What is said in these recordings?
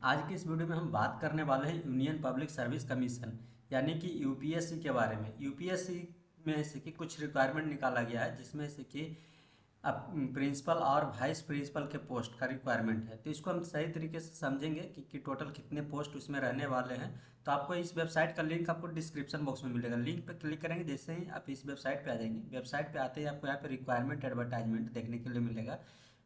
आज की इस वीडियो में हम बात करने वाले हैं यूनियन पब्लिक सर्विस कमीशन यानी कि यूपीएससी के बारे में। यूपीएससी में से कि कुछ रिक्वायरमेंट निकाला गया है जिसमें से कि अब प्रिंसिपल और वाइस प्रिंसिपल के पोस्ट का रिक्वायरमेंट है। तो इसको हम सही तरीके से समझेंगे कि टोटल कितने पोस्ट उसमें रहने वाले हैं। तो आपको इस वेबसाइट का लिंक आपको डिस्क्रिप्शन बॉक्स में मिलेगा। लिंक पर क्लिक करेंगे, जैसे ही आप इस वेबसाइट पे आ जाएंगे, वेबसाइट पे आते ही आपको यहाँ पे रिक्वायरमेंट एडवर्टाइजमेंट देखने के लिए मिलेगा।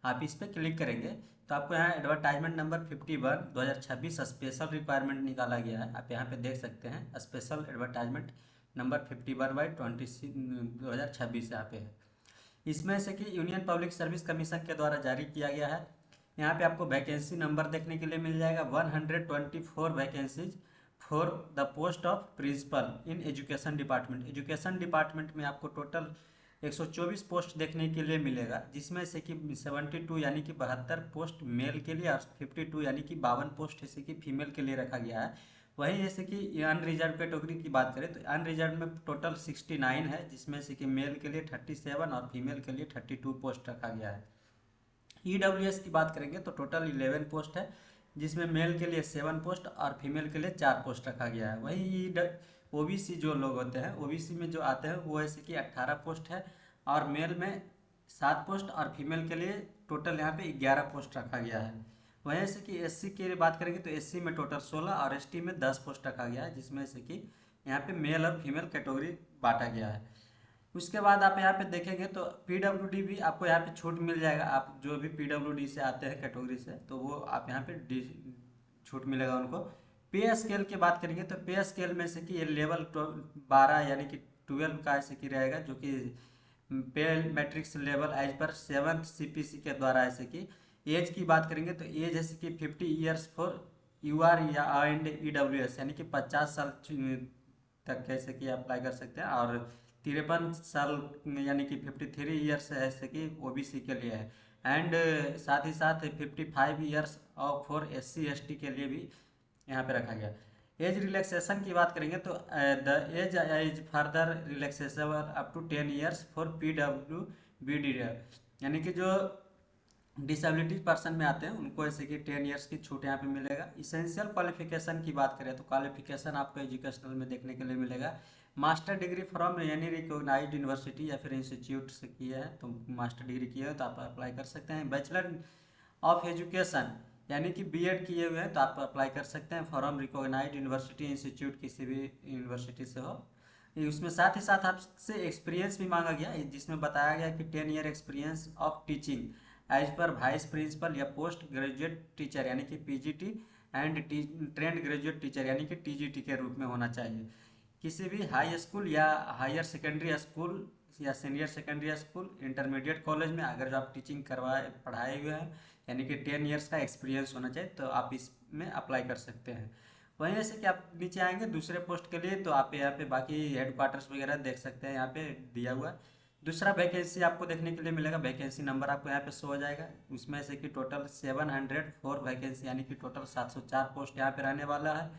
आप इस पर क्लिक करेंगे तो आपको यहाँ एडवर्टाइजमेंट नंबर 51 2026 स्पेशल रिक्वायरमेंट निकाला गया है। आप यहाँ पे देख सकते हैं स्पेशल एडवर्टाइजमेंट नंबर 51/2026 यहाँ पे है। इसमें से कि यूनियन पब्लिक सर्विस कमीशन के द्वारा जारी किया गया है। यहाँ पे आपको वैकेंसी नंबर देखने के लिए मिल जाएगा 124 vacancies for the post of principal in education department. Education department में आपको टोटल 124 पोस्ट देखने के लिए मिलेगा, जिसमें से कि 72 यानी कि 72 पोस्ट मेल के लिए और 52 यानी कि 52 पोस्ट जैसे कि फीमेल के लिए रखा गया है। वहीं जैसे कि अनरिजर्व कैटेगरी की बात करें तो अनरिजर्व में टोटल 69 है, जिसमें से कि मेल के लिए 37 और फीमेल के लिए 32 पोस्ट रखा गया है। ईडब्ल्यूएस की बात करेंगे तो टोटल 11 पोस्ट है, जिसमें मेल के लिए 7 पोस्ट और फीमेल के लिए 4 पोस्ट रखा गया है। वहीं ओबीसी जो लोग होते हैं, ओबीसी में जो आते हैं वो ऐसे कि 18 पोस्ट है और मेल में 7 पोस्ट और फीमेल के लिए टोटल यहाँ पे 11 पोस्ट रखा गया है। वहीं ऐसे कि एससी की बात करेंगे तो एससी में टोटल 16 और एसटी में 10 पोस्ट रखा गया है, जिसमें से कि यहाँ पे मेल और फीमेल कैटेगरी बांटा गया है। उसके बाद आप यहाँ पे देखेंगे तो पीडब्ल्यूडी भी आपको यहाँ पे छूट मिल जाएगा। आप जो भी पीडब्ल्यूडी से आते हैं कैटेगरी से, तो वो आप यहाँ पे छूट मिलेगा उनको। पे स्केल की बात करेंगे तो पे स्केल में से कि ये लेवल 12 यानी कि 12 का ऐसे कि रहेगा, जो कि पे matrix level as per 7th CPC के द्वारा। ऐसे कि एज की बात करेंगे तो एज जैसे कि 50 ईयर्स फॉर यूआर या एंड ईडब्ल्यूएस यानी कि 50 साल तक कैसे कि अप्लाई कर सकते हैं, और 53 साल यानी कि 53 ईयर्स ऐसे कि ओबीसी के लिए है। एंड साथ ही साथ 55 ईयर्स और फॉर एससी एसटी के लिए भी यहाँ पे रखा गया। एज रिलैक्सेशन की बात करेंगे तो the age is further relaxation up to 10 years for PW B, यानी कि जो डिसेबिलिटी पर्सन में आते हैं उनको ऐसे कि 10 ईयर्स की छूट यहाँ पे मिलेगा। इसेंशियल क्वालिफिकेशन की बात करें तो क्वालिफिकेशन आपको एजुकेशनल में देखने के लिए मिलेगा। मास्टर डिग्री फ्रॉम यानी रिकॉग्नाइज्ड यूनिवर्सिटी या फिर इंस्टीट्यूट से किया है तो मास्टर डिग्री किया है तो आप अप्लाई कर सकते हैं। बैचलर ऑफ एजुकेशन यानी कि बीएड किए हुए हैं तो आप अप्लाई कर सकते हैं फ्रॉम रिकॉग्नाइज्ड यूनिवर्सिटी इंस्टीट्यूट, किसी भी यूनिवर्सिटी से हो। उसमें साथ ही साथ आपसे एक्सपीरियंस भी मांगा गया, जिसमें बताया गया कि 10 year experience of teaching as per vice principal या पोस्ट ग्रेजुएट टीचर यानी कि PGT and trained graduate teacher यानी कि टीजीटी के रूप में होना चाहिए। किसी भी हाई स्कूल या हायर सेकेंडरी स्कूल या senior secondary school intermediate college में अगर जो आप टीचिंग करवाए पढ़ाए हुए हैं यानी कि 10 ईयर्स का एक्सपीरियंस होना चाहिए, तो आप इसमें अप्लाई कर सकते हैं। वहीं ऐसे कि आप नीचे आएंगे दूसरे पोस्ट के लिए तो आप यहाँ पे बाकी हेड क्वार्टर्स वगैरह देख सकते हैं, यहाँ पे दिया हुआ है। दूसरा वैकेंसी आपको देखने के लिए मिलेगा, वैकेंसी नंबर आपको यहाँ पे शो हो जाएगा। उसमें से कि टोटल 704 वैकेंसी यानी कि टोटल 704 पोस्ट यहाँ पे रहने वाला है,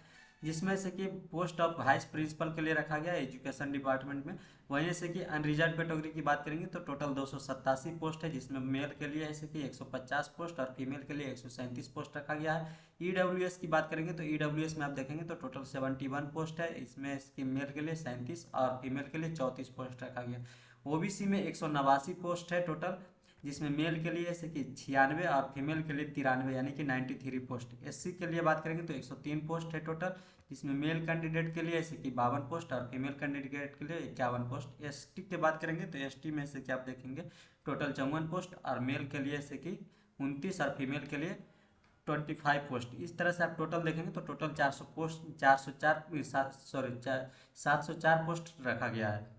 जिसमें से कि पोस्ट ऑफ वाइस प्रिंसिपल के लिए रखा गया एजुकेशन डिपार्टमेंट में। वहीं से कि अनरिजर्व कैटेगरी की बात करेंगे तो टोटल 287 पोस्ट है, जिसमें मेल के लिए ऐसे कि 150 पोस्ट और फीमेल के लिए 137 पोस्ट रखा गया है। ईडब्ल्यूएस की बात करेंगे तो ईडब्ल्यूएस में आप देखेंगे तो टोटल 71 पोस्ट है, इसमें इसकी मेल के लिए 37 और फीमेल के लिए 34 पोस्ट रखा गया। ओबीसी में 189 पोस्ट है टोटल, जिसमें मेल के लिए जैसे कि 96 और फीमेल के लिए 93 यानी कि 93 पोस्ट। एससी के लिए बात करेंगे तो 103 पोस्ट है टोटल, जिसमें मेल कैंडिडेट के लिए जैसे कि 52 पोस्ट और फीमेल कैंडिडेट के लिए 51 पोस्ट। एसटी की बात करेंगे तो एसटी में से क्या आप देखेंगे टोटल 54 पोस्ट और मेल के लिए जैसे कि 29 और फीमेल के लिए 25 पोस्ट। इस तरह से आप टोटल देखेंगे तो टोटल 400 पोस्ट 404 सॉरी 704 पोस्ट रखा गया है।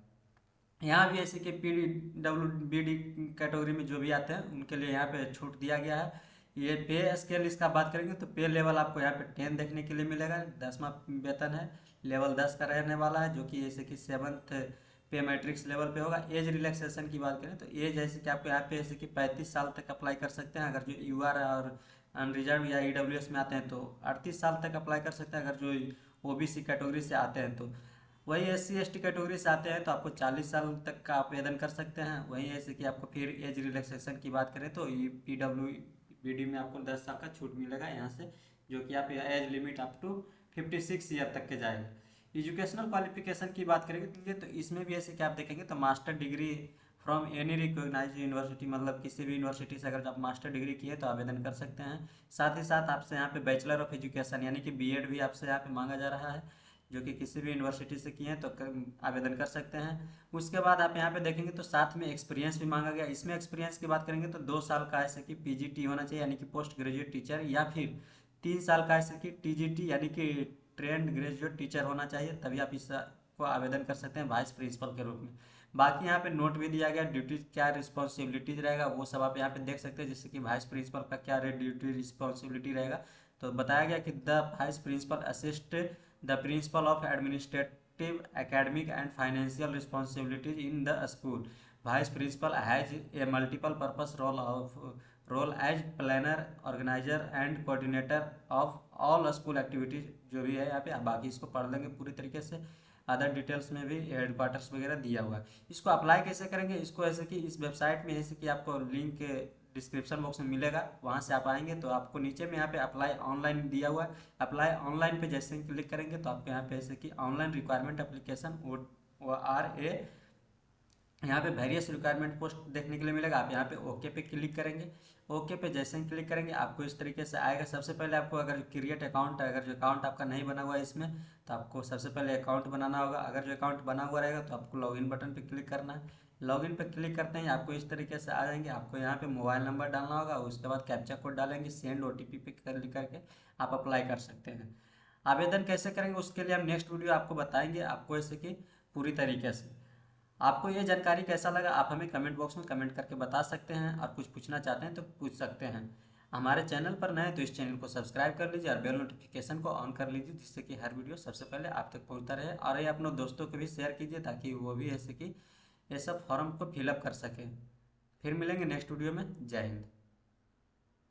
यहाँ भी ऐसे कि पीडब्ल्यूबीडी कैटेगरी में जो भी आते हैं उनके लिए यहाँ पे छूट दिया गया है। ये पे स्केल इसका बात करेंगे तो पे लेवल आपको यहाँ पे 10 देखने के लिए मिलेगा, 10वां वेतन है, लेवल 10 का रहने वाला है, जो कि जैसे कि 7th पे मैट्रिक्स लेवल पे होगा। एज रिलैक्सेशन की बात करें तो एज जैसे कि आपको यहाँ पे जैसे कि 35 साल तक अप्लाई कर सकते हैं अगर जो यूआर और अनरिजर्व या ईडब्ल्यूएस में आते हैं, तो 38 साल तक अप्लाई कर सकते हैं अगर जो ओबीसी कैटेगरी से आते हैं। तो वही एससी एसटी कैटेगरी से आते हैं तो आपको 40 साल तक का आवेदन कर सकते हैं। वहीं ऐसे कि आपको फिर एज रिलैक्सेशन की बात करें तो पीडब्ल्यू बीडी में आपको 10 साल का छूट मिलेगा यहाँ से जो कि आप age limit up to 56 year तक के जाएगा। एजुकेशनल क्वालिफिकेशन की बात करेंगे तो इसमें भी ऐसे क्या आप देखेंगे तो master degree from any recognised university, मतलब किसी भी यूनिवर्सिटी से अगर आप मास्टर डिग्री किए तो आवेदन कर सकते हैं। साथ ही साथ आपसे यहाँ पे बैचलर ऑफ एजुकेशन यानी कि बीएड भी आपसे यहाँ पे मांगा जा रहा है, जो कि किसी भी यूनिवर्सिटी से किए हैं तो आवेदन कर सकते हैं। उसके बाद आप यहाँ पे देखेंगे तो साथ में एक्सपीरियंस भी मांगा गया। इसमें एक्सपीरियंस की बात करेंगे तो 2 साल का ऐसे कि पीजीटी होना चाहिए यानी कि पोस्ट ग्रेजुएट टीचर, या फिर 3 साल का ऐसे कि टीजीटी यानी कि ट्रेंड ग्रेजुएट टीचर होना चाहिए, तभी आप इस को आवेदन कर सकते हैं वाइस प्रिंसिपल के रूप में। बाकी यहाँ पे नोट भी दिया गया, ड्यूटीज क्या रिस्पॉन्सिबिलिटीज रहेगा वो सब आप यहाँ पे देख सकते हैं, जैसे कि वाइस प्रिंसिपल का क्या ड्यूटी रिस्पॉन्सिबिलिटी रहेगा। तो बताया गया कि the vice principal assist the principal of administrative academic and financial responsibilities in the school. Vice principal has a multiple purpose role as planner, organiser and coordinator of all school activities, जो भी है यहाँ पे। बाकी इसको पढ़ लेंगे पूरी तरीके से, अदर डिटेल्स में भी हेडक्वार्टर्स वगैरह दिया हुआ है। इसको अप्लाई कैसे करेंगे, इसको ऐसे कि इस वेबसाइट में ऐसे कि आपको लिंक डिस्क्रिप्शन बॉक्स में मिलेगा, वहाँ से आप आएंगे तो आपको नीचे में यहाँ पे अप्लाई ऑनलाइन दिया हुआ है। अप्लाई ऑनलाइन पे जैसे ही क्लिक करेंगे तो आपको यहाँ पे ऐसे कि ऑनलाइन रिक्वायरमेंट एप्लीकेशन ORA, यहाँ पे वेरियस रिक्वायरमेंट पोस्ट देखने के लिए मिलेगा। आप यहाँ पे ओके पे क्लिक करेंगे। ओके पे जैसे ही क्लिक करेंगे आपको इस तरीके से आएगा। सबसे पहले आपको अगर क्रिएट अकाउंट, अगर जो अकाउंट आपका नहीं बना हुआ है इसमें, तो आपको सबसे पहले अकाउंट बनाना होगा। अगर जो अकाउंट बना हुआ रहेगा तो आपको लॉगिन बटन पे क्लिक करना है। लॉगिन पे क्लिक करते ही आपको इस तरीके से आ जाएंगे। आपको यहाँ पे मोबाइल नंबर डालना होगा, उसके बाद कैप्चा कोड डालेंगे, सेंड OTP पे क्लिक करके आप अप्लाई कर सकते हैं। आवेदन कैसे करेंगे उसके लिए हम नेक्स्ट वीडियो आपको बताएंगे, आपको ऐसे कि पूरी तरीके से। आपको ये जानकारी कैसा लगा आप हमें कमेंट बॉक्स में कमेंट करके बता सकते हैं, और कुछ पूछना चाहते हैं तो पूछ सकते हैं। हमारे चैनल पर नए तो इस चैनल को सब्सक्राइब कर लीजिए और बेल नोटिफिकेशन को ऑन कर लीजिए, जिससे कि हर वीडियो सबसे पहले आप तक पहुंचता रहे। और ये अपने दोस्तों को भी शेयर कीजिए ताकि वो भी ऐसे कि ये सब फॉर्म को फिलअप कर सकें। फिर मिलेंगे नेक्स्ट वीडियो में। जय हिंद।